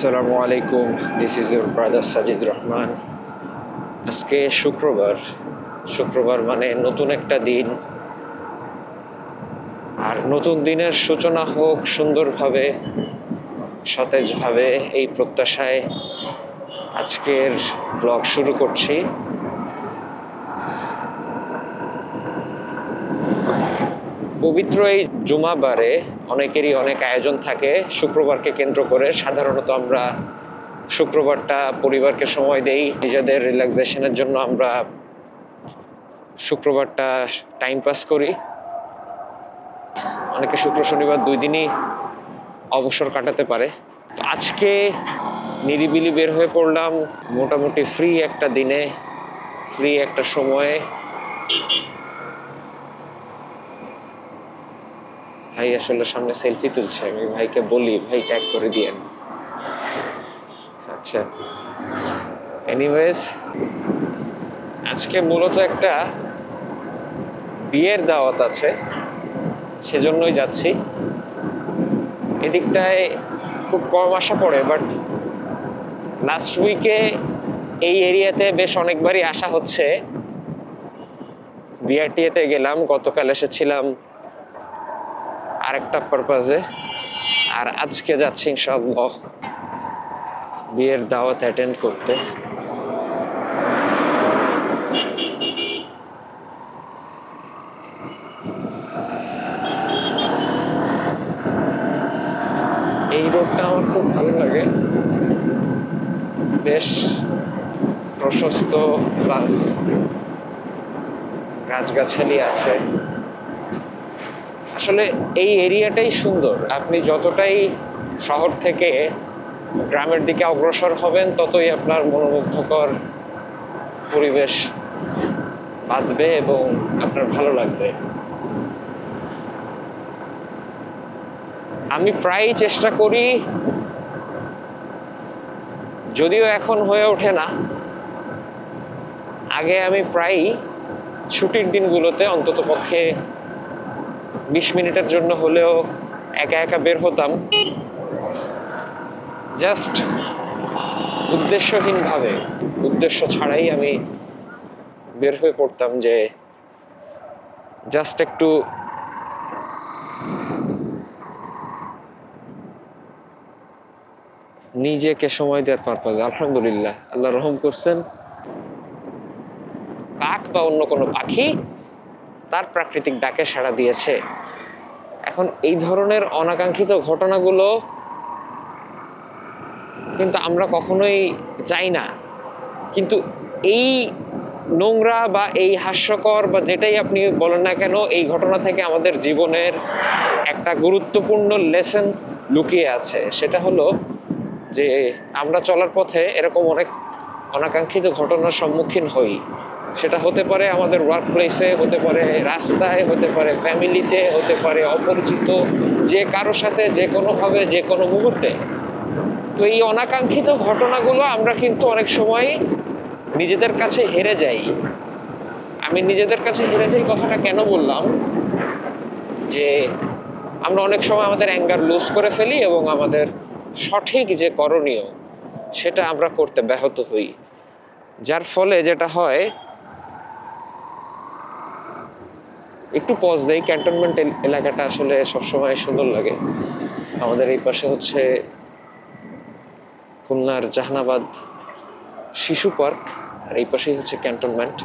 আসসালামু আলাইকুম, this is your brother Sajid Rahman. আজকে শুক্রবার। শুক্রবার মানে নতুন একটা দিন, আর নতুন দিনের সূচনা হোক সুন্দরভাবে, সতেজভাবে, এই প্রত্যাশায় আজকের ব্লগ শুরু করছি। পবিত্র এই জুমাবারে অনেকেরই অনেক আয়োজন থাকে শুক্রবারকে কেন্দ্র করে। সাধারণত আমরা শুক্রবারটা পরিবারকে সময় দেই, নিজেদের রিল্যাক্সেশনের জন্য আমরা শুক্রবারটা টাইম পাস করি। অনেকে শুক্র শনিবার দুই দিনই অবসর কাটাতে পারে। তো আজকে নিরিবিলি বের হয়ে পড়লাম, মোটামুটি ফ্রি একটা দিনে, ফ্রি একটা সময়ে। ভাই আসলে সামনে সেলফি তুলছে, আমি ভাইকে বলি ভাই ট্যাগ করে দিয়েন। আচ্ছা, এনিওয়েজ, আজকে মূলত একটা বিয়ের দাওয়াত আছে, সেজন্যই যাচ্ছি। এদিকটায় খুব কম আসা পড়ে, বাট লাস্ট উইকে এই এরিয়াতে বেশ অনেকবারই আসা হচ্ছে। বিআরটিএতে গেলাম, গতকাল এসেছিলাম আরেকটা পারপাজে, আর আজকে যাচ্ছি ইনশাআল্লাহ বিয়ের দাওয়াত অ্যাটেন্ড করতে। এই রোডটা আমার খুব ভালো লাগে, বেশ প্রশস্ত, প্লাস গাছগাছালি আছে। আসলে এই এরিয়াটাই সুন্দর। আপনি যতটাই শহর থেকে গ্রামের দিকে অগ্রসর হবেন, ততই আপনার মনোমুগ্ধকর পরিবেশ বাঁধবে এবং আপনার ভালো লাগবে। আমি প্রায়ই চেষ্টা করি, যদিও এখন হয়ে ওঠে না, আগে আমি প্রায়ই ছুটির দিনগুলোতে অন্তত পক্ষে 20 মিনিটের জন্য হলেও একা একা বের হতাম, জাস্ট উদ্দেশ্যহীনভাবে, উদ্দেশ্য ছাড়াই আমি বের হয়ে পড়তাম, যে জাস্ট একটু নিজেকে সময় দেওয়ার পারপাস। আলহামদুলিল্লাহ, আল্লাহ রহম করছেন, কাক বা অন্য কোনো পাখি তার প্রাকৃতিক ডাকে সাড়া দিয়েছে। এখন এই ধরনের অনাকাঙ্ক্ষিত ঘটনাগুলো কিন্তু আমরা কখনোই চাই না, কিন্তু এই নোংরা বা এই হাস্যকর বা যেটাই আপনি বলেন না কেন, এই ঘটনা থেকে আমাদের জীবনের একটা গুরুত্বপূর্ণ লেসন লুকিয়ে আছে। সেটা হলো যে আমরা চলার পথে এরকম অনেক অনাকাঙ্ক্ষিত ঘটনার সম্মুখীন হই। সেটা হতে পারে আমাদের ওয়ার্ক প্লেসে, হতে পারে রাস্তায়, হতে পারে ফ্যামিলিতে, হতে পারে অপরিচিত যে কারোর সাথে, যে কোনোভাবে, যে কোনো মুহূর্তে। তো এই অনাকাঙ্ক্ষিত ঘটনাগুলো আমরা কিন্তু অনেক সময় নিজেদের কাছে হেরে যাই। আমি নিজেদের কাছে হেরে যাই কথাটা কেন বললাম, যে আমরা অনেক সময় আমাদের অ্যাঙ্গার লুজ করে ফেলি এবং আমাদের সঠিক যে করণীয় সেটা আমরা করতে ব্যাহত হই, যার ফলে যেটা হয়, একটু পজ দেই। ক্যান্টনমেন্ট এলাকাটা আসলে সবসময় সুন্দর লাগে। আমাদের এই পাশে হচ্ছে খুলনার জাহানাবাদ শিশু পার্ক, আর এই পাশেই হচ্ছে ক্যান্টনমেন্ট।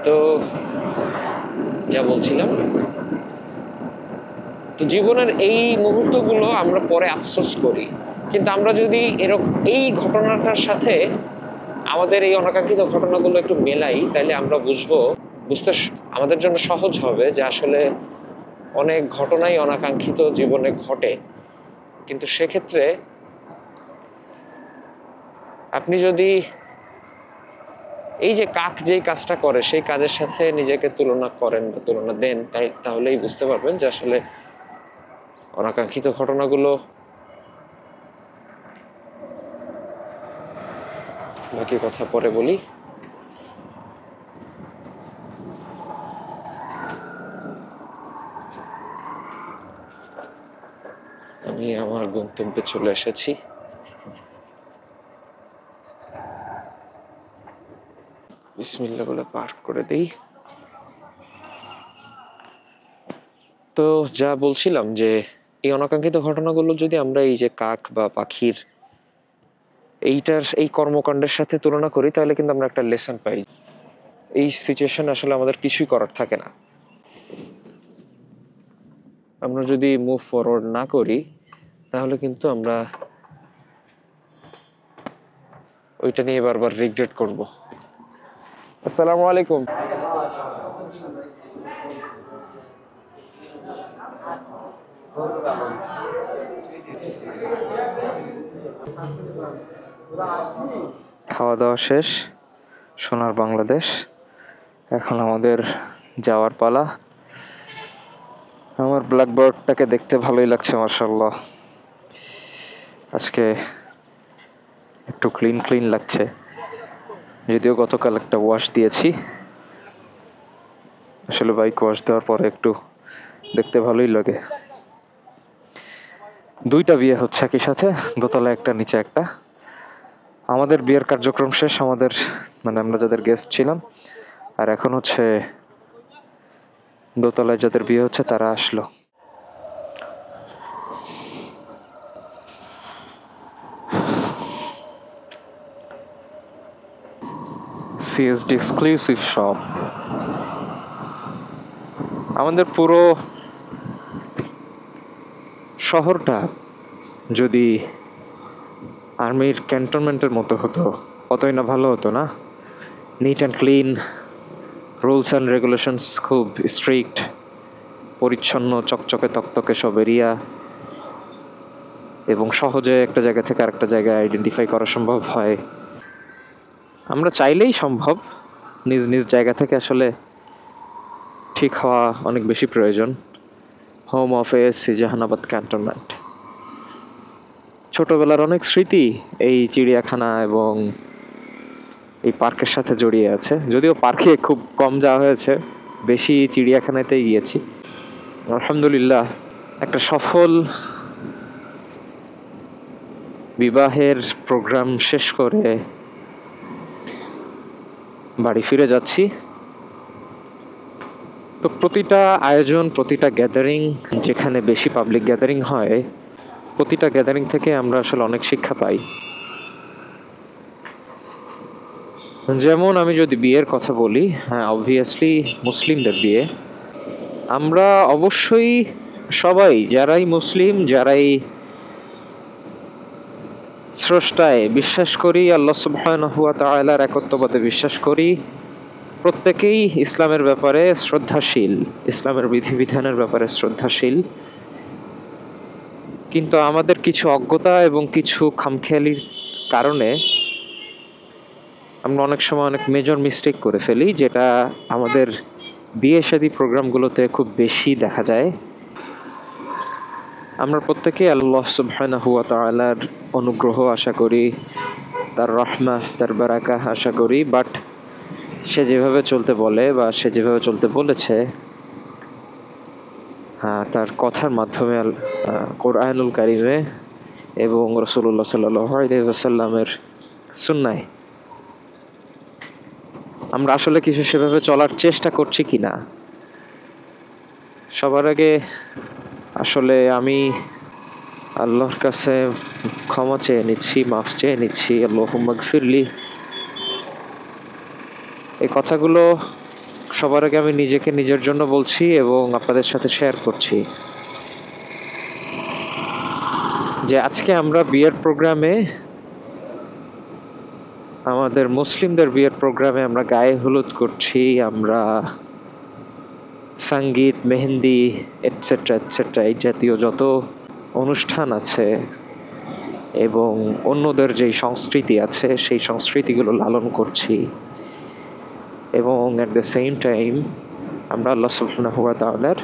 তো যা বলছিলাম, তো জীবনের এই মুহূর্তগুলো আমরা পরে আফসোস করি, কিন্তু আমরা যদি এরকম এই ঘটনাটার সাথে আমাদের এই অনাকাঙ্ক্ষিত ঘটনাগুলো একটু মেলাই, তাহলে আমরা বুঝতে আমাদের জন্য সহজ হবে যে আসলে অনেক ঘটনাই অনাকাঙ্ক্ষিত জীবনে ঘটে। কিন্তু সেক্ষেত্রে আপনি যদি এই যে কাক যেই কাজটা করে সেই কাজের সাথে নিজেকে তুলনা করেন বা তুলনা দেন, তাহলেই বুঝতে পারবেন যে আসলে অনাকাঙ্ক্ষিত ঘটনাগুলো, বাকি কথা পরে বলি। আমি আমার গন্তব্যে চলে এসেছি। বিসমিল্লাহ বলে পার্ক করে দেই। তো যা বলছিলাম যে এই অনাকাঙ্ক্ষিত ঘটনাগুলো যদি আমরা এই যে কাক বা পাখির এই কর্মকাণ্ডের সাথে তুলনা করি, তাহলে কিন্তু আমরা একটা লেসন পাই। এই সিচুয়েশন আসলে আমাদের কিছুই করার থাকে না। আমরা যদি মুভ ফরওয়ার্ড না করি, তাহলে কিন্তু আমরা ওইটা নিয়ে বারবার রিগ্রেট করব। আসসালামু আলাইকুম। খাওয়া দাওয়া শেষ, সোনার বাংলাদেশ। এখন আমাদের যাওয়ার পালা। আমার ব্ল্যাকবার্ডটাকে দেখতে ভালোই লাগছে মাশাআল্লাহ। আজকে একটু ক্লিন ক্লিন লাগছে, যদিও গতকাল একটা ওয়াশ দিয়েছি। আসলে বাইক ওয়াশ দেওয়ার পরে একটু দেখতে ভালোই লাগে। 2টা বিয়ে হচ্ছে একই সাথে, দোতলা একটা নিচে একটা। আমাদের বিয়ের কার্যক্রম শেষ, আমাদের আমরা যাদের গেস্ট ছিলাম, আর এখন হচ্ছে দোতলায় যাদের বিয়ে হচ্ছে তারা আসলো। CSD exclusive shop. আমাদের পুরো শহরটা যদি আর্মির ক্যান্টনমেন্টের মতো হতো, কতই না ভালো হতো না? Neat and clean, rules and regulations খুব স্ট্রিক্ট, পরিচ্ছন্ন, চকচকে তকতকে সব এরিয়া, এবং সহজে একটা জায়গা থেকে আরেকটা জায়গায় আইডেন্টিফাই করা সম্ভব হয়। আমরা চাইলেই সম্ভব। নিজ নিজ জায়গা থেকে আসলে ঠিক হওয়া অনেক বেশি প্রয়োজন। হোম অফিস জাহানাবাদ ক্যান্টনমেন্ট, ছোটবেলার অনেক স্মৃতি এই চিড়িয়াখানা এবং এই পার্কের সাথে জড়িয়ে আছে। যদিও পার্কে খুব কম যাওয়া হয়েছে, বেশি চিড়িয়াখানাতেই গিয়েছি। আলহামদুলিল্লাহ, একটা সফল বিবাহের প্রোগ্রাম শেষ করে বাড়ি ফিরে যাচ্ছি। তো প্রতিটা আয়োজন, প্রতিটা গ্যাদারিং, যেখানে বেশি পাবলিক গ্যাদারিং হয়, প্রতিটা গ্যাদারিং থেকে আমরা আসলে অনেক শিক্ষা পাই। যেমন আমি যদি বিয়ের কথা বলি, হ্যাঁ, অবভিয়াসলি মুসলিমদের বিয়ে। আমরা অবশ্যই সবাই, যারাই মুসলিম, যারাই স্রষ্টায় বিশ্বাস করি, আল্লাহ সুবহানাহু ওয়া তাআলার একত্ববাদে বিশ্বাস করি, প্রত্যেকেই ইসলামের ব্যাপারে শ্রদ্ধাশীল, ইসলামের বিধিবিধানের ব্যাপারে শ্রদ্ধাশীল। কিন্তু আমাদের কিছু অজ্ঞতা এবং কিছু খামখেয়ালির কারণে আমরা অনেক সময় অনেক মেজর মিস্টেক করে ফেলি, যেটা আমাদের বিয়ে শাদী প্রোগ্রামগুলোতে খুব বেশি দেখা যায়। আমরা প্রত্যেকেই আল্লাহ সুবহানাহু ওয়া তাআলার অনুগ্রহ আশা করি, তার রহমত, তার বারাকা আশা করি, বাট সে যেভাবে চলতে বলে বা সে যেভাবে চলতে বলেছে, তার কথার মাধ্যমে, কোরআনুল কারিমে এবং রাসূলুল্লাহ সাল্লাল্লাহু আলাইহি ওয়াসাল্লামের সুন্নায় আমরা আসলে কিছু সেভাবে চলার চেষ্টা করছি কিনা। সবার আগে আসলে আমি আল্লাহর কাছে ক্ষমা চেয়ে নিচ্ছি, মাফ চেয়ে নিচ্ছি। আল্লাহুম্মা গফিরলি। এই কথাগুলো সবার আগে আমি নিজেকে, নিজের জন্য বলছি এবং আপনাদের সাথে শেয়ার করছি যে আজকে আমরা বিয়ের প্রোগ্রামে, আমাদের মুসলিমদের বিয়ের প্রোগ্রামে আমরা গায়ে হলুদ করছি, আমরা সঙ্গীত, মেহেন্দি এটসেট্রা এটসেট্রা, এই জাতীয় যত অনুষ্ঠান আছে এবং অন্যদের যেই সংস্কৃতি আছে, সেই সংস্কৃতিগুলো লালন করছি। এবং অ্যাট দ্য সেম টাইম আমরা আল্লাহ সুবহানাহু ওয়া তাআলার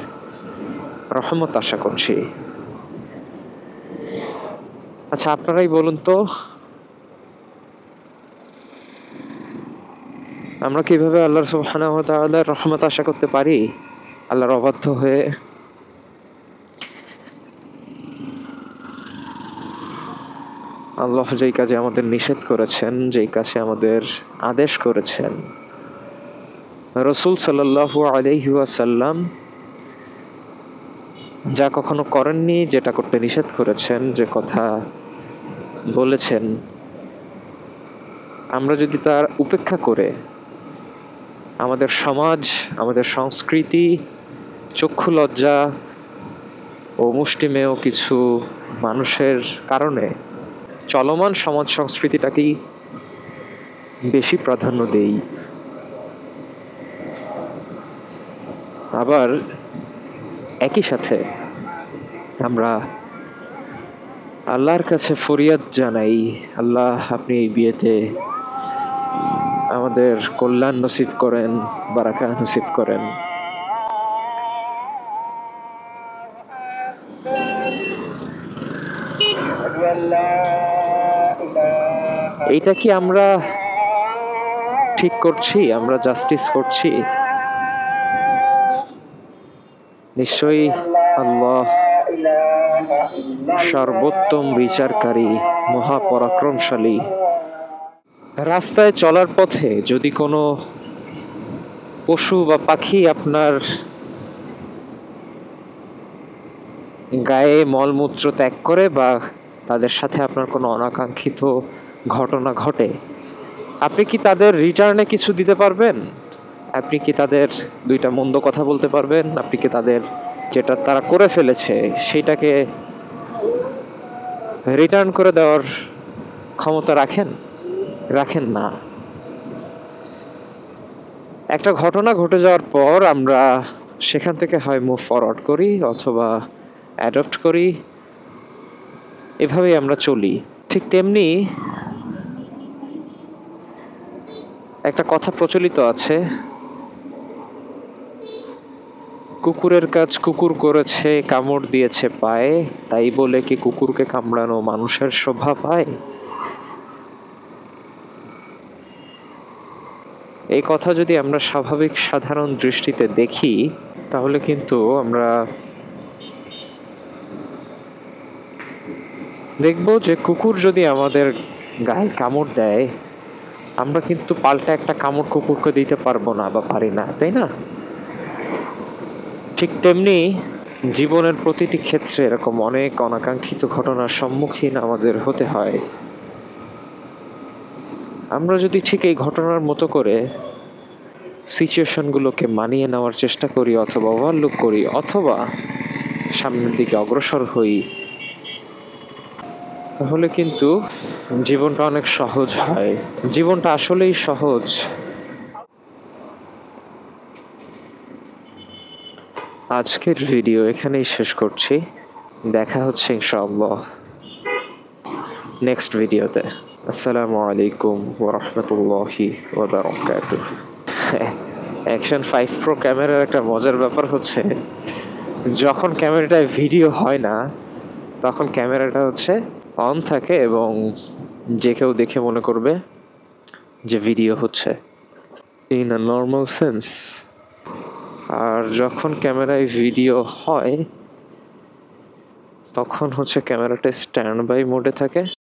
রহমত আশা করছি। আচ্ছা, আপনারাই বলুন তো, আমরা কিভাবে আল্লাহ সুবহানাহু ওয়া তাআলার রহমত আশা করতে পারি আল্লাহর অবাধ্য হয়ে? আল্লাহ যেই কাজে আমাদের নিষেধ করেছেন, যেই কাজে আমাদের আদেশ করেছেন, রাসূল সাল্লাল্লাহু আলাইহি ওয়াসাল্লাম যা কখনো করেননি, যেটা করতে নিষেধ করেছেন, যে কথা বলেছেন, আমরা যদি তার উপেক্ষা করে আমাদের সমাজ, আমাদের সংস্কৃতি, চক্ষু লজ্জা ও মুষ্টিমেয় কিছু মানুষের কারণে চলমান সমাজ সংস্কৃতিটাকেই বেশি প্রাধান্য দেই, আবার একই সাথে আমরা আল্লাহর কাছে ফরিয়াদ জানাই, আল্লাহ আপনি এই বিয়েতে আমাদের কল্যাণ নসিব করেন, বারাকা নসিব করেন। এইটা কি আমরা ঠিক করছি? আমরা জাস্টিস করছি? নিশ্চয়ই আল্লাহ সর্বোত্তম বিচারকারী, মহাপরাক্রমশালী। রাস্তায় চলার পথে যদি কোনো পশু বা পাখি আপনার গায়ে মলমূত্র ত্যাগ করে বা তাদের সাথে আপনার কোনো অনাকাঙ্ক্ষিত ঘটনা ঘটে, আপনি কি তাদের রিটার্নে কিছু দিতে পারবেন? আপনি কি তাদের দুইটা মন্দ কথা বলতে পারবেন? আপনি কি তাদের যেটা তারা করে ফেলেছে সেটাকে রিটার্ন করে দেওয়ার ক্ষমতা রাখেন? রাখেন না। একটা ঘটনা ঘটে যাওয়ার পর আমরা সেখান থেকে হয় মুভ ফরওয়ার্ড করি অথবা অ্যাডপ্ট করি, এভাবেই আমরা চলি। ঠিক তেমনি একটা কথা প্রচলিত আছে, কুকুরের কাজ কুকুর করেছে, কামড় দিয়েছে পায়ে, তাই বলে কি কুকুরকে কামড়ানো মানুষের শোভা পায়? এই কথা যদি আমরা স্বাভাবিক সাধারণ দৃষ্টিতে দেখি, তাহলে কিন্তু আমরা দেখব যে কুকুর যদি আমাদের গায়ে কামড় দেয়, আমরা কিন্তু পাল্টা একটা কামড় কুকুরকে দিতে পারবো না বা পারি না, তাই না? ঠিক তেমনি জীবনের প্রতিটি ক্ষেত্রে এরকম অনেক অনাকাঙ্ক্ষিত ঘটনার সম্মুখীন আমাদের হতে হয়। আমরা যদি ঠিক এই ঘটনার মতো করে সিচুয়েশনগুলোকে মানিয়ে নেওয়ার চেষ্টা করি অথবা ওভারলুক করি অথবা সামনের দিকে অগ্রসর হই, তাহলে কিন্তু জীবনটা অনেক সহজ হয়। জীবনটা আসলেই সহজ। আজকের ভিডিও এখানেই শেষ করছি। দেখা হচ্ছে ইনশাআল্লাহ নেক্সট ভিডিওতে। আসসালামু আলাইকুম ওয়া রাহমাতুল্লাহি ওয়া বারাকাতুহু। অ্যাকশন 5 প্রো ক্যামেরার একটা মজার ব্যাপার হচ্ছে, যখন ক্যামেরাটায় ভিডিও হয় না তখন ক্যামেরাটা হচ্ছে অন থাকে এবং যে কেউ দেখে মনে করবে যে ভিডিও হচ্ছে, ইন আ নর্মাল সেন্স। আর যখন ক্যামেরায় ভিডিও হয় তখন হচ্ছে ক্যামেরাটা স্ট্যান্ড বাই মোডে থাকে।